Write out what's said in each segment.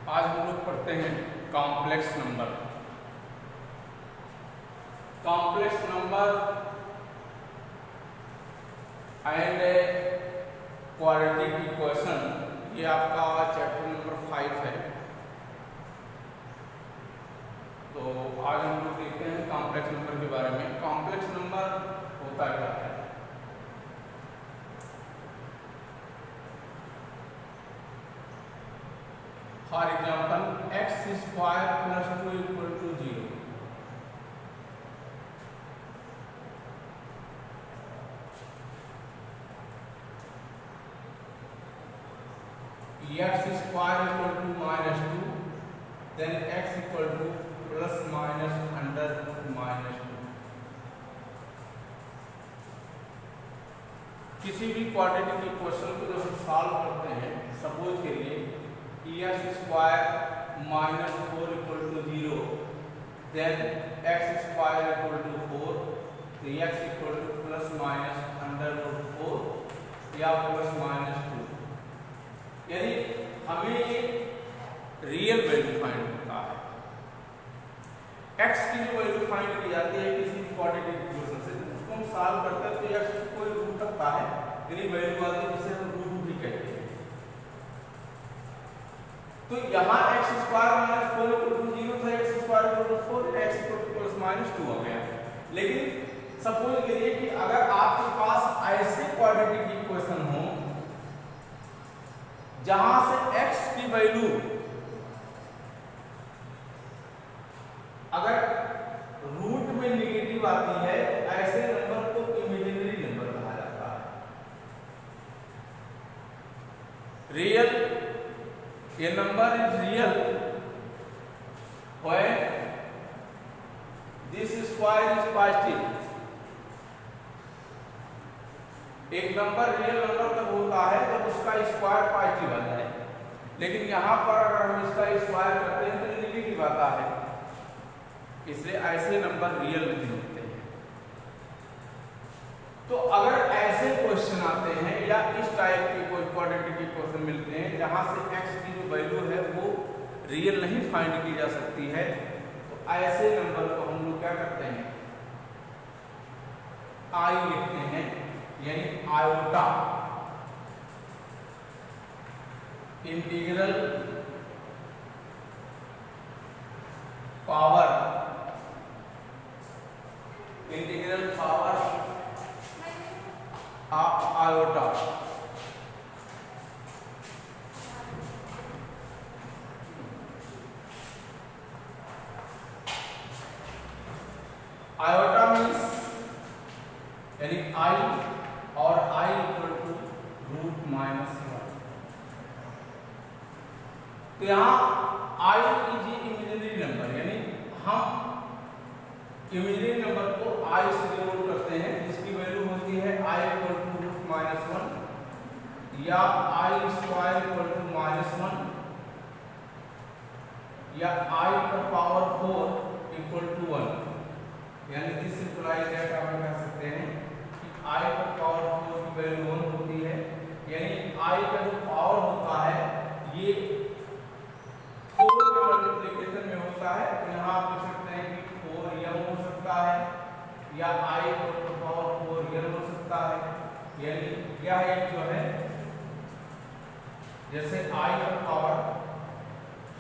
आज हम लोग पढ़ते हैं complex number. Complex number and quadratic equation, ये आपका चैप्टर नंबर 5 है। तो आज हम लोग देखते हैं कॉम्प्लेक्स नंबर के बारे में। कॉम्प्लेक्स नंबर होता क्या है? For example x square plus 2 equal to 0। X square equal to -2, then x equal to plus minus under -2। किसी भी क्वाड्रेटिक इक्वेशन को जब हम सॉल्व करते हैं, सपोज के लिए x square -4 equal to 0, then x square equal to 4, तो x equal to plus minus under root 4 या प्लस -2। यानी हमें ये रियल वैल्यू फाइंड होता है। एक्स की जो वैल्यू फाइंड की जाती है किसी क्वाड्रेटिक इक्वेशन से, तो उसको हम सॉल्व करते हैं तो एक्स की कोई रूट रखता है, यानी वैल्यू आती है जिसे हम रूट भी कहते हैं। तो यहाँ एक्स स्क्वायर -4 इक्वल टू 0 था, x square equal to 4, x equal to plus -2 आ गया। लेकिन सपोज करिए कि अगर आपके पास ऐसे क्वाड्रेटिक इक्वेशन हो जहां से एक्स की वैल्यू अगर रूट में नेगेटिव आती है, ऐसे नंबर को इमेजिनरी नंबर कहा जाता है। रियल, ये number is real when this square is positive. एक नंबर रियल नंबर तब होता है जब उसका स्क्वायर पॉजिटिव आ जाए, लेकिन यहां पर अगर हम इसका स्क्वायर करते हैं तो नेगेटिव आता है, इसलिए ऐसे नंबर रियल नहीं होते हैं। तो अगर ऐसे क्वेश्चन आते हैं या इस टाइप के कोई क्वाड्रेटिक इक्वेशन मिलते हैं जहां से एक्स की जो वैल्यू है वो रियल नहीं फाइंड की जा सकती है, तो ऐसे नंबर को हम लोग क्या करते हैं, आई लिखते हैं, यानी iota. Integral power, integral power of iota. Iota means यानी आई और आई इक्वल टू √-1। तो यहां आई इज इमेजिनरी नंबर, यानी हम इमेजिनरी नंबर को आई से डिनोट करते हैं, जिसकी वैल्यू होती है आई इक्वल टू √-1 या आई स्क्वायर इक्वल टू -1 या आई पर पावर 4 इक्वल टू 1। यानी दिस इंप्लाइज दैट आप कह सकते हैं कि आई पर पावर 4 की वैल्यू 1 होती है, यानी आई का जो पावर होता है ये 4 के मल्टीप्लिकेशन में होता है। तो यहाँ आप लिख सकते हैं कि 4 यम हो सकता है या आई पर पावर 4 यम हो सकता है। यानी यह एक जो है, जैसे आई पर पावर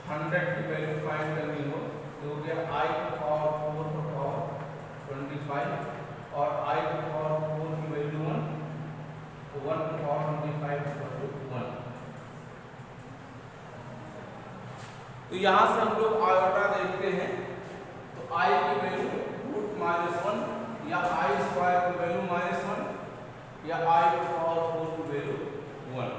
100 की वैल्यू फाइंड करनी हो तो यह आई पर पावर 4 पर पावर 25 और आई पर पावर 4 की वैल्यू 1, तो 1 पर पावर 25 इक्वल टू 1। तो यहां से हम लोग आयोटा देखते हैं, तो आई की वैल्यू √-1 या आई स्क्वायर की वैल्यू -1 या आई की पावर 4 की वैल्यू 1।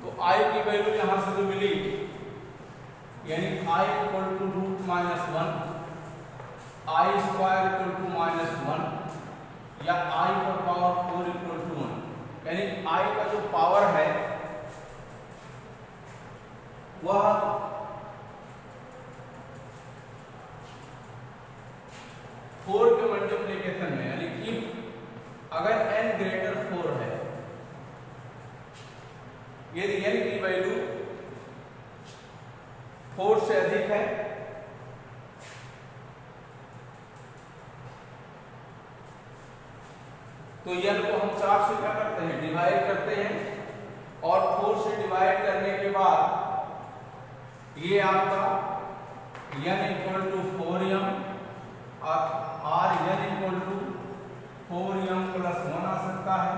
तो आई की वैल्यू यहां से जो मिली, यानी i equal to √-1, i square equal to -1 या आई पर पावर 4 इक्वल टू 1। यानी आई का जो पावर है यदि n की वैल्यू 4 से अधिक है तो n को हम 4 से क्या करते हैं, डिवाइड करते हैं, और 4 से डिवाइड करने के बाद ये आपका n इक्वल टू 4m और n equal to 4m plus 1 आ सकता है,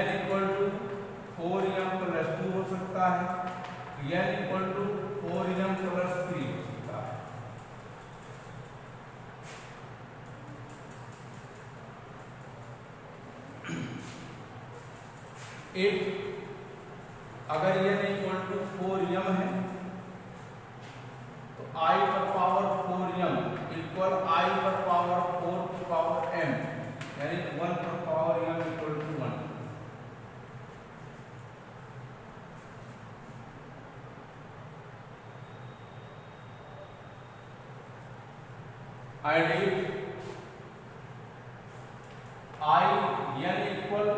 n equal to 4m plus 2 हो सकता है, n equal to 4m plus 3 हो सकता है। अगर n इक्वल टू 4m है तो I पर पावर 4m इक्वल I पर पावर 4 की पावर m, यानी 1 पर power m equal to 1। And if I n equal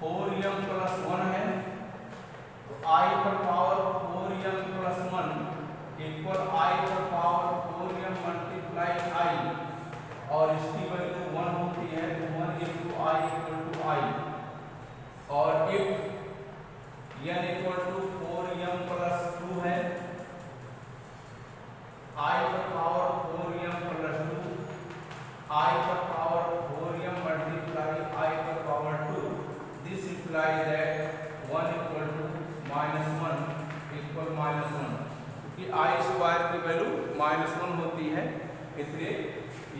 4m plus 1 है तो I पर power 4m plus 1 equal I पर पावर 4m मल्टीप्लाई I, और इसकी वैल्यू 1 होती है तो 1 into I equal to I। और if n equal to 4m plus 2 है, I पर पावर 4m प्लस 2, I पर पावर 4m मल्टीप्लाई I पर power 2, this implies that 1 equal to -1 equal -1, क्योंकि I स्क्वायर की वैल्यू -1 होती है, इसलिए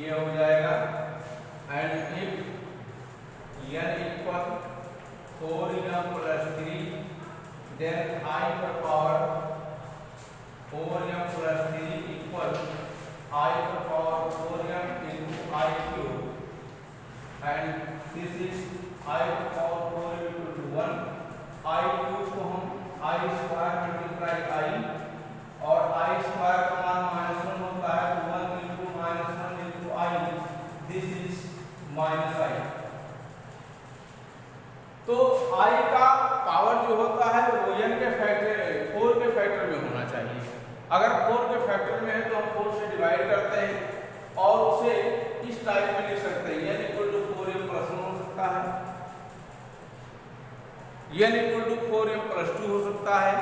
ये हो जाएगा। And if n equal 4m plus 3 then I पर power 4m plus 3 equal I पर power 4m into I cube, and this is I पर power 4m equal to 1। I cube को हम I स्क्वायर मल्टीप्लाई I, और I square का मान -1 होता है तो 1 into -1 into I, this is -I। तो I का पावर जो होता है वो n के फैक्टर 4 के फैक्टर में होना चाहिए। अगर 4 के फैक्टर में है तो हम 4 से डिवाइड करते हैं और उसे इस टाइप में लिख सकते हैं, n equal to 4m plus 1 हो सकता है, n equal to 4m plus 2 हो सकता है,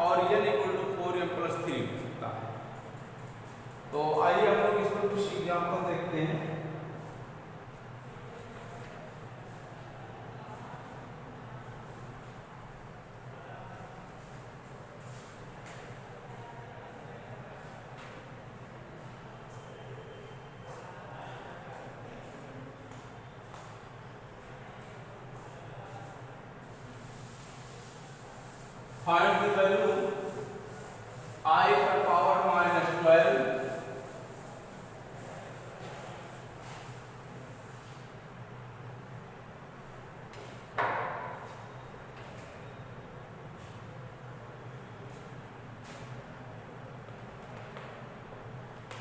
और n equal to 4m plus 3 हो सकता है। तो आइए हम लोग इसमें कुछ एग्जांपल देखते हैं। Find the value I per power -12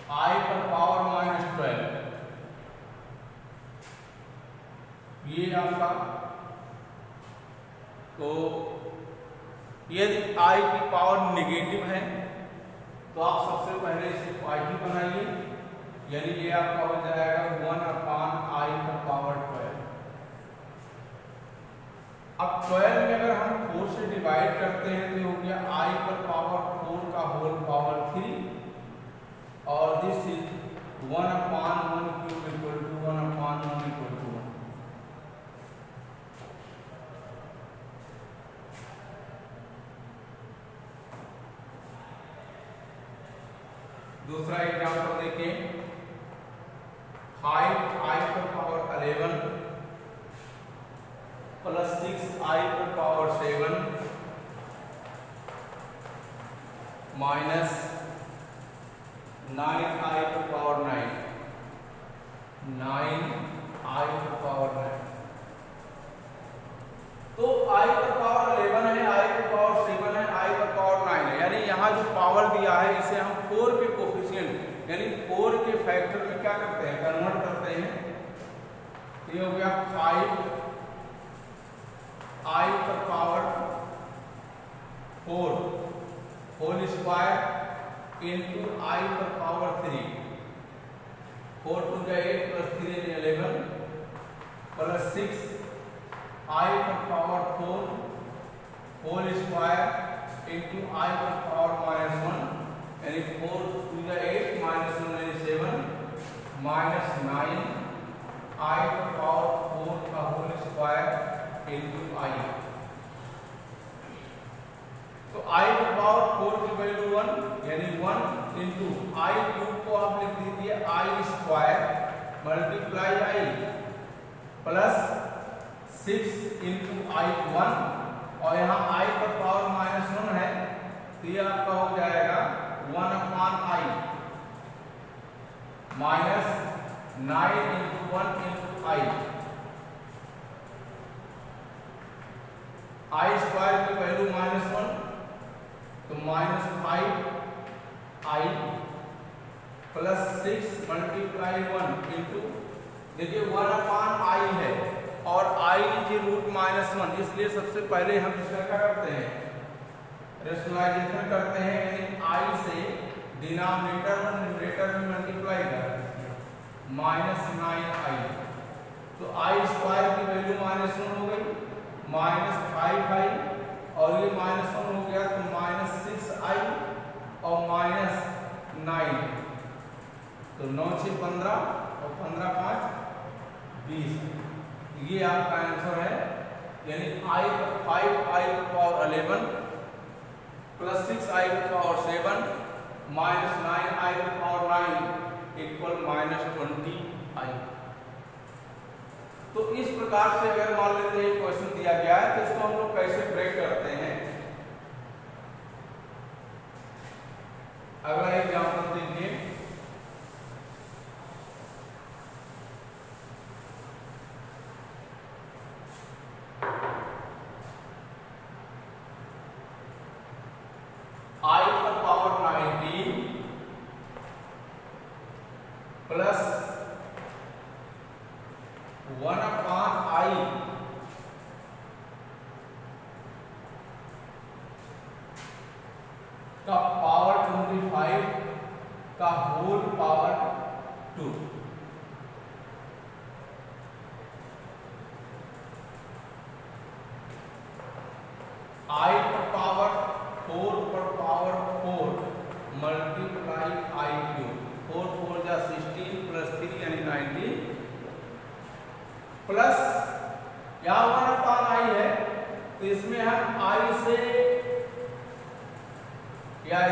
I पर पावर -12, ये आपका। तो यदि I की पावर नेगेटिव है तो आप सबसे पहले इसे पॉजिटिव बनाइए, यानी ये आपका हो जाएगा 1/I पर पावर 12। अब 12 में अगर हम 4 से डिवाइड करते हैं तो हो गया I पर पावर 4 का होल पावर 3, और this is 1/1 cube equal to 1/1 equal to 1। दूसरा एग्जाम्पल देखें, 5I पर पावर 11 प्लस 6I पर पावर 7 माइनस 9I पर पावर 9, 9I पर पावर 9। तो I पर पावर 11 है, I पर पावर 7 है, I पर पावर 9 है, यानी यहाँ जो पावर दिया है इसे हम 4 के कोफिशिएंट यानी 4 के फैक्टर में क्या करते हैं, कन्वर्ट करते हैं। ये हो गया 5I पर पावर स्क्वायर इंटू आई पर पावर 3, 4 टू 8 प्लस 3 11 प्लस 6 आई पर पावर 4 होल स्क्वायर इंटू आई पर पावर -1 यानी 4 टू 8 -1 यानी 7 माइनस 9 आई पर पावर 4 का होल स्क्वायर इंटू आई। तो आई पर पावर 4 की वैल्यू 1 यानी 1 इंटू आई क्यूब को आप लिख दीजिए आई स्क्वायर मल्टीप्लाई आई प्लस 6 इंटू आई 1 और यहाँ आई पर पावर -1 है तो ये आपका हो जाएगा 1/i माइनस 9 इंटू 1 इंटू आई। आई स्क्वायर की वैल्यू -1 तो -5 आई प्लस 6 मल्टीप्लाई 1 इंटू देखिए 1/i है और i √-1 इसलिए सबसे पहले हम इसका क्या करते हैं रेशनलाइजेशन करते हैं यानी i से डिनोमिनेटर और न्यूमरेटर में मल्टीप्लाई करते हैं -9i तो i स्क्वायर की वैल्यू -1 हो गई -5i और ये -1 हो गया तो -6i और -9 तो 9 6 15 और 15 5 20 ये आपका आंसर है यानी i 5i power 11 plus 6i power 7 minus 9i power 9 equal -20i। तो इस प्रकार से अगर मान लेते हैं क्वेश्चन दिया गया है तो इसको हम लोग कैसे ब्रेक करते हैं। अगला एग्जांपल देखिए i पर पावर 19 प्लस 1/i का पावर 25 का होल पावर 2। i पर पावर 4 पर पावर 4 मल्टीप्लाई i क्यूब 4 4 जा 16 प्लस 3 यानी 19 प्लस यहाँ 1/i है तो इसमें हम i से क्या है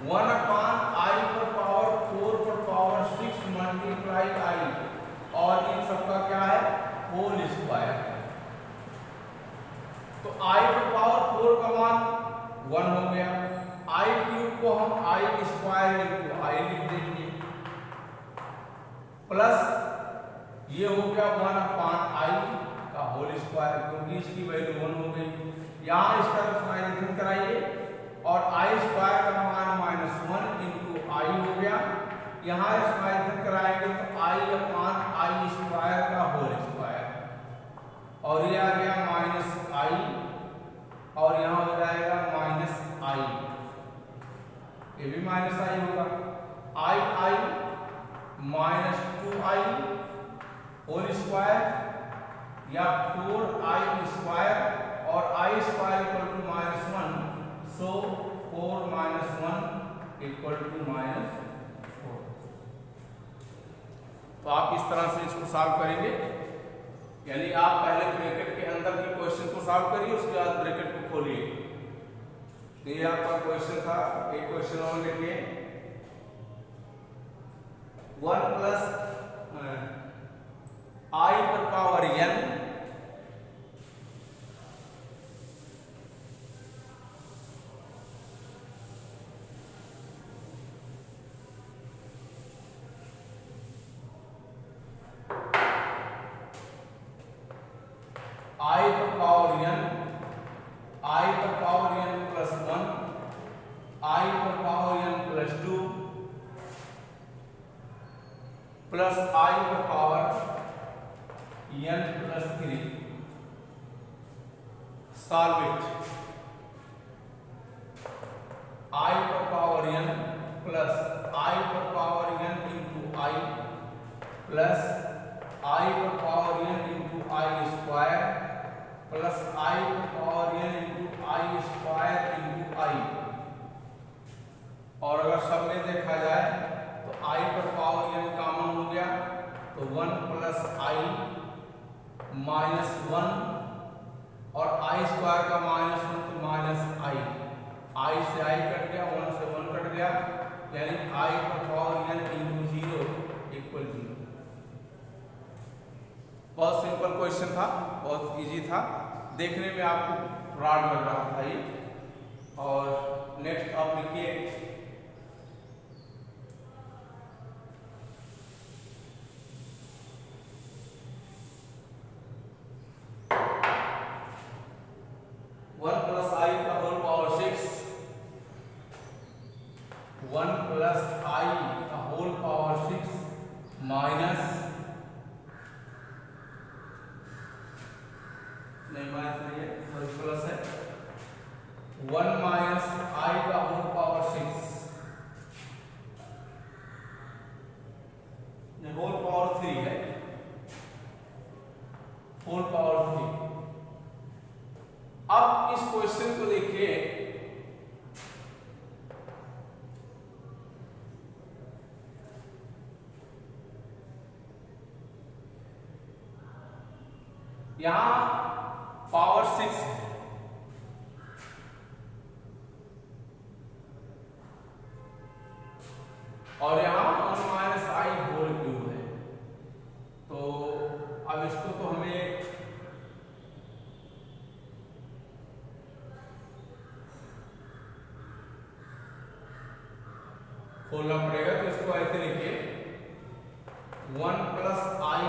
1/i पर पावर 4 पर पावर 6 मल्टीप्लाई i और इन सबका क्या है होल स्क्वायर। तो i पर पावर 4 का मान 1 हो गया i क्यूब को हम i स्क्वायर इंटू i लिख देंगे प्लस ये हो गया 1/i का होल स्क्वायर क्योंकि इसकी वैल्यू 1 हो गई। यहाँ इसका रेशनलाइजेशन कराइए और i स्क्वायर का मान -1 इंटू i हो गया। यहाँ रेशनलाइजेशन कराएंगे तो i/i स्क्वायर का होल स्क्वायर और ये आ गया -i और यहाँ हो जाएगा -i ये भी -i होगा i -2i होल स्क्वायर या 4i स्क्वायर और i square equal to -1 so 4 - 1 equal to -4। तो आप इस तरह से इसको सॉल्व करेंगे यानी आप पहले ब्रैकेट के अंदर के क्वेश्चन को सॉल्व करिए उसके बाद ब्रैकेट को खोलिए। तो ये आपका क्वेश्चन था। एक क्वेश्चन और लिखिए 1 प्लस i पर पावर n i पर पावर n प्लस 1 i पर power n plus 2 plus i पर power n plus 3 solve it. i पर पावर n प्लस i पर power n into i plus i पर power n into i square plus i पर power n into i square into i। और अगर सब में देखा जाए तो i पर पावर n कॉमन हो गया तो 1 प्लस i माइनस 1 और i स्क्वायर का माइनस 1 तो माइनस i से i कट गया, 1 से 1 कट गया, यानी i पर पावर n इंटू 0 इक्वल 0। बहुत सिंपल क्वेश्चन था, बहुत इजी था, देखने में आपको फ्रॉड लग रहा था ये। और नेक्स्ट आप लिखिए 1 प्लस i का होल पावर 6, 1 प्लस i का होल पावर 6 माइनस, नहीं माइनस नहीं है, सॉरी प्लस है, 1 माइनस i का होल पावर 6, होल पावर 3 है, होल पावर 3। अब इस क्वेश्चन को देखिए, यहां पावर 6 है और यहां 1 माइनस i होल क्यूब है। तो अब इसको तो हमें खोलना पड़ेगा, तो इसको ऐसे लिखिए 1 प्लस i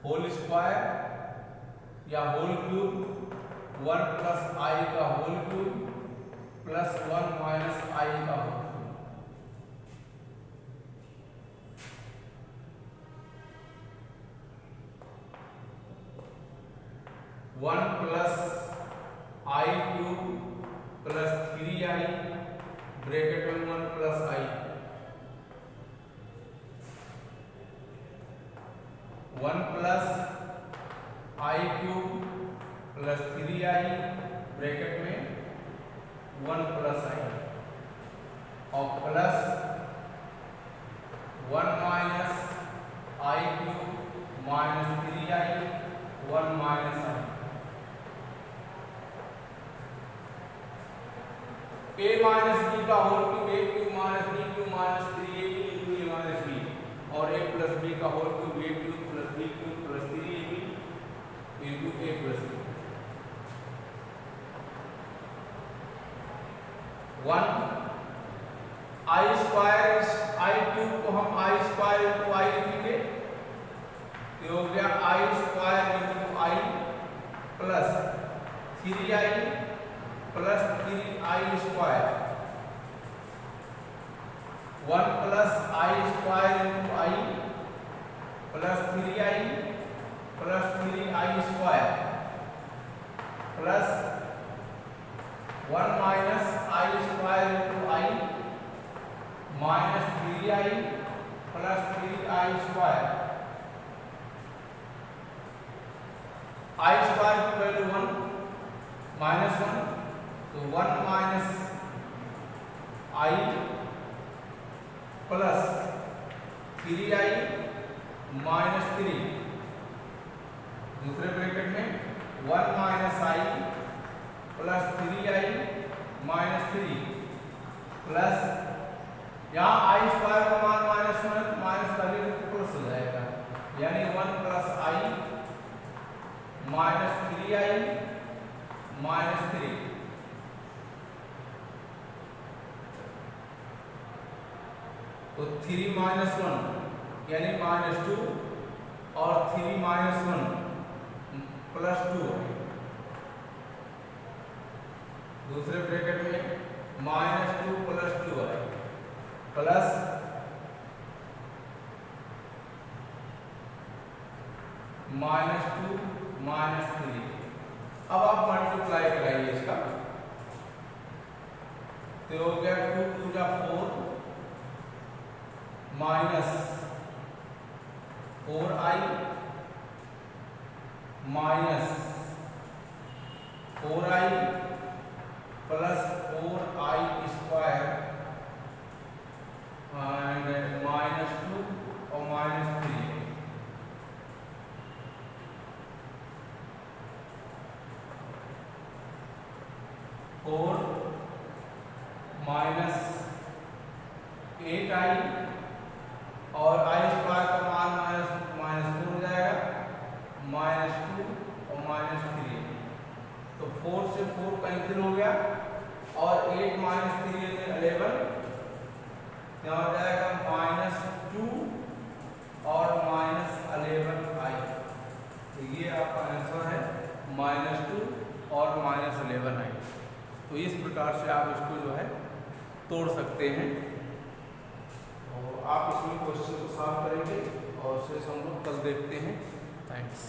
होल स्क्वायर या होल क्यूब, 1 प्लस i का whole cube plus 1 minus i का whole cube. 1 plus i cube plus 3i bracket में 1 plus i, 1 plus i cube plus 3i bracket में 1 प्लस i और plus 1 minus i cube minus 3i 1 minus i। a minus b का whole cube a cube minus b cube minus 3ab into a minus b और a plus b का whole cube a cube plus b cube plus 3ab into a plus b। 1 i square i cube को हम i square into i लिखेंगे, ये हो गया i square into i plus 3i plus 3i square, 1 plus i square into i plus 3i plus 3i square plus 1 minus i square into i minus 3i plus 3i square. i square की value 1 minus 1 तो 1 minus i plus 3i minus 3, दूसरे bracket में 1 minus i plus 3i minus 3 plus यहाँ i square का मान minus 1 है तो minus का भी प्लस हो जाएगा, यानी 1 plus i minus 3i minus 3। तो 3 माइनस 1 यानी माइनस 2 और 3 माइनस 1 प्लस 2, दूसरे ब्रैकेट में माइनस 2 प्लस 2 है प्लस माइनस 2 -3। अब आप मल्टीप्लाई कराइए इसका, तो हो गया 2 2 जा 4 minus 4i minus 4i plus 4i square and -2 और -3। फोर माइनस 8i और i स्क्वायर का मान -4 हो जाएगा, -2 और -3। तो 4 से 4 कैंसिल हो गया और 8 - 3 यानी 11, यहाँ हो जाएगा -2 और -11i। तो ये आपका आंसर है -2 और -11i। तो इस प्रकार से आप इसको जो है तोड़ सकते हैं और आप इसमें क्वेश्चन को सॉल्व करेंगे और शेष हम लोग कल देखते हैं। थैंक्स।